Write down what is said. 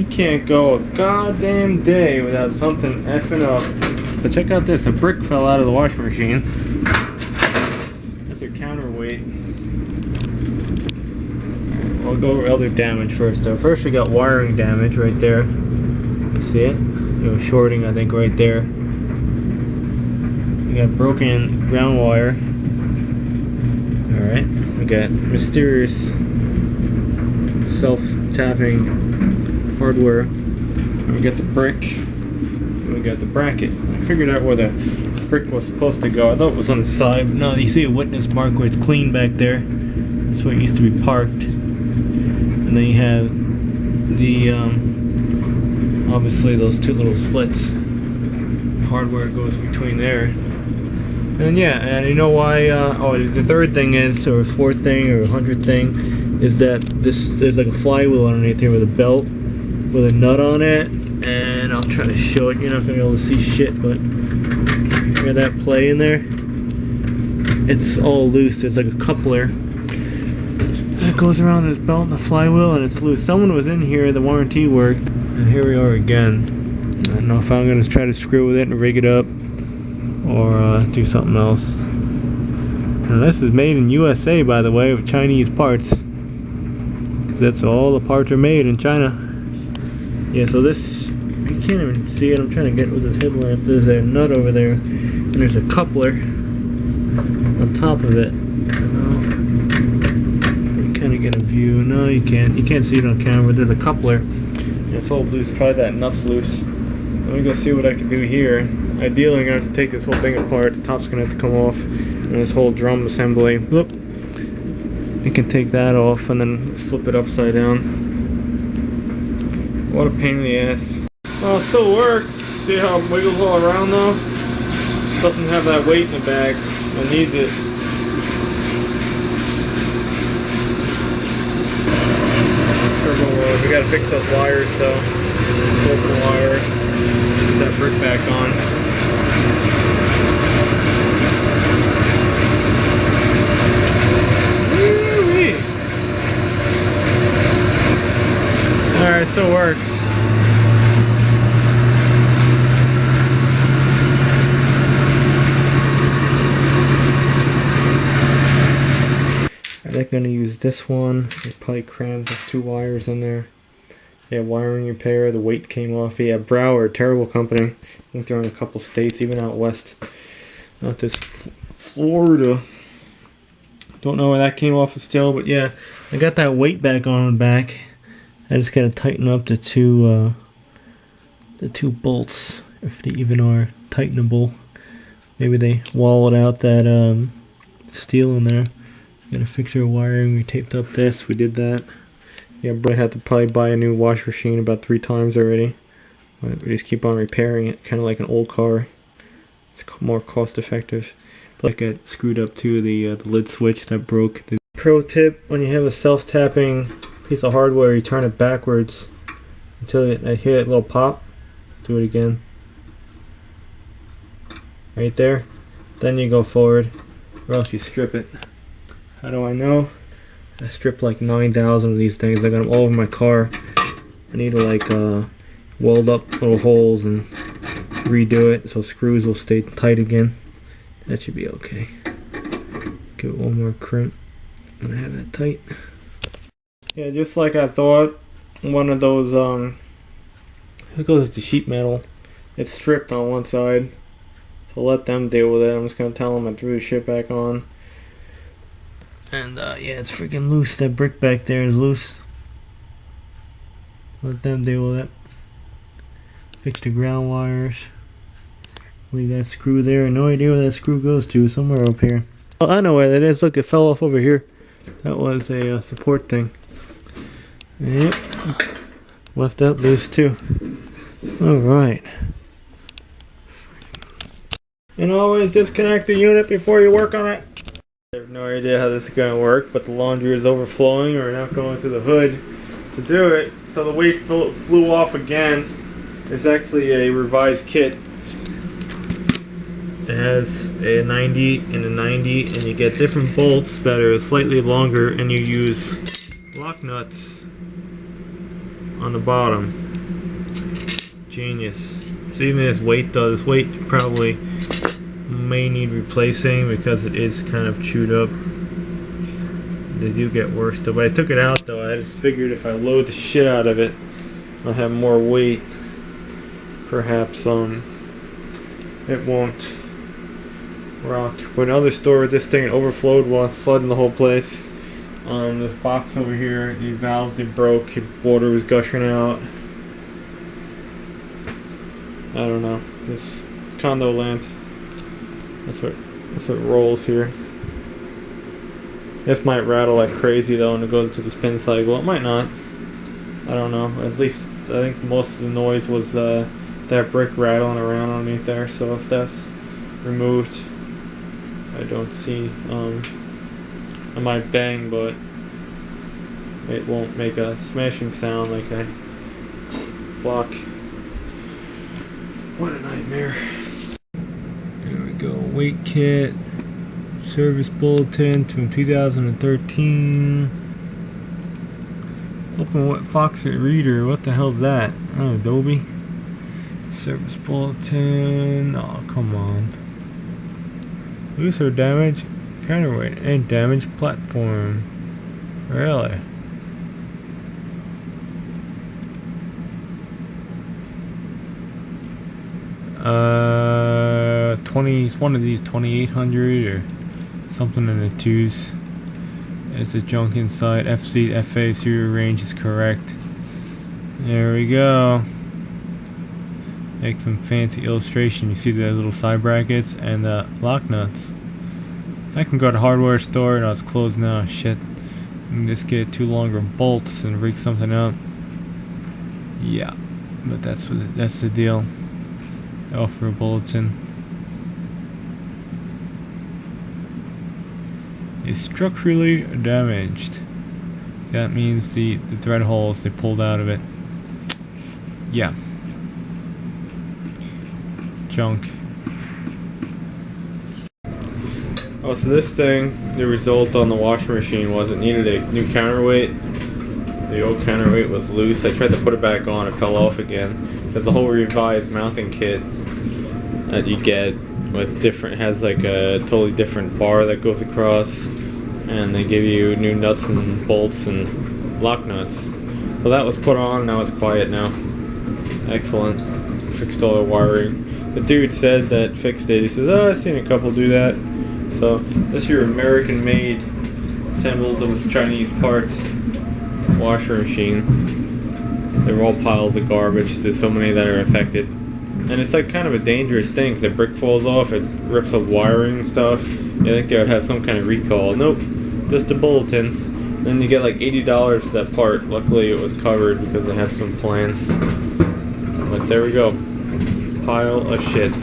You can't go a goddamn day without something effing up. But check out this, a brick fell out of the washing machine. That's a counterweight. I'll go over other damage first though. First we got wiring damage right there. See it? It was shorting, I think, right there. We got broken ground wire. Alright, we got mysterious self-tapping hardware. And we got the brick. And we got the bracket. I figured out where the brick was supposed to go. I thought it was on the side, but no, you see a witness mark where it's clean back there. That's where it used to be parked. And then you have the, obviously those two little slits. Hardware goes between there. And yeah, and you know why, the third thing is, or fourth thing, or 100th thing, is that there's like a flywheel underneath here with a belt, with a nut on it, and I'll try to show it, you're not going to be able to see shit, but hear that play in there? It's all loose, there's like a coupler that goes around this belt and the flywheel, and it's loose. Someone was in here, the warranty worked, and here we are again. I don't know if I'm going to try to screw with it and rig it up, or do something else. And this is made in USA, by the way, with Chinese parts. Because that's all the parts are made in China. Yeah, so this, you can't even see it. I'm trying to get with this headlamp. There's a nut over there, and there's a coupler on top of it. You kind of get a view. No, you can't. You can't see it on camera. There's a coupler. And it's all loose. Probably that nut's loose. Let me go see what I can do here. Ideally, I'm going to have to take this whole thing apart. The top's going to have to come off. And this whole drum assembly. Whoop. You can take that off and then flip it upside down. What a pain in the ass. Well, it still works. See how it wiggles all around though? It doesn't have that weight in the back. It needs it. We got to fix those wires though. Open the wire. Get that brick back on. Alright, it still works. I'm going to use this one. It probably crams those two wires in there. Yeah, wiring repair. The weight came off. Yeah, Brower, terrible company. I think they're in a couple states, even out west. Not this Florida. Don't know where that came off of still, but yeah, I got that weight back on the back. I just gotta tighten up the two bolts, if they even are tightenable. Maybe they wallowed out that steel in there. Gotta fix our wiring. We taped up this. We did that. Yeah, but I had to probably buy a new wash machine about 3 times already. But we just keep on repairing it, kind of like an old car. It's more cost effective. But I got screwed up too. The lid switch that broke. The pro tip: when you have a self-tapping piece of hardware, you turn it backwards until I hear that little pop. Do it again. Right there. Then you go forward, or else you strip it. How do I know? I stripped like 9,000 of these things. I got them all over my car. I need to like weld up little holes and redo it so screws will stay tight again. That should be okay. Give it one more crimp. I'm gonna have that tight. Yeah, just like I thought, one of those, it goes to sheet metal. It's stripped on one side, so let them deal with it. I'm just gonna tell them I threw the shit back on. And yeah, it's freaking loose. That brick back there is loose. Let them deal with it. Fix the ground wires. Leave that screw there. No idea where that screw goes to. Somewhere up here. Oh, I know where that is. Look, it fell off over here. That was a support thing. Yep. Left that loose too. Alright. And always disconnect the unit before you work on it. I have no idea how this is going to work, but the laundry is overflowing or not going to the hood to do it. So the weight flew off again. It's actually a revised kit. It has a 90 and a 90, and you get different bolts that are slightly longer, and you use lock nuts on the bottom. Genius. So even this weight though, this weight probably may need replacing because it is kind of chewed up. They do get worse though. But I took it out though. I just figured if I load the shit out of it, I'll have more weight. Perhaps it won't rock. But another store with this thing, it overflowed once, flooding the whole place. This box over here, these valves, they broke. Water was gushing out. I don't know. This condo land. That's what rolls here. This might rattle like crazy though when it goes to the spin cycle. It might not. I don't know. At least I think most of the noise was that brick rattling around underneath there. So if that's removed, I don't see. I might bang, but it won't make a smashing sound like I block. What a nightmare. There we go. Weight kit. Service bulletin from 2013. Open what Foxit Reader? What the hell's that? Oh, Adobe. Service bulletin. Oh, come on. Loose or damage? Counterweight and damaged platform. Really? It's one of these 2800 or something in the twos. It's a junk inside. FC FA serial range is correct. There we go. Make some fancy illustration. You see the little side brackets and the lock nuts. I can go to hardware store. No, it's closed now. Shit. I can just get 2 longer bolts and rig something up. Yeah, but that's the deal. Offer a bulletin. Is structurally damaged. That means the thread holes they pulled out of it. Yeah. Junk. Oh, so this thing, the result on the washing machine was it needed a new counterweight. The old counterweight was loose. I tried to put it back on, it fell off again. There's a whole revised mounting kit that you get with has like a totally different bar that goes across, and they give you new nuts and bolts and lock nuts. So that was put on, now it's quiet now. Excellent. Fixed all the wiring. The dude said that fixed it. He says, oh, I've seen a couple do that. So this is your American made, assembled with Chinese parts washer machine. They're all piles of garbage. There's so many that are affected. And it's like kind of a dangerous thing because the brick falls off, it rips up wiring and stuff. You think they would have some kind of recall. Nope, just a bulletin. Then you get like $80 for that part. Luckily it was covered because they have some plan. But there we go. Pile of shit.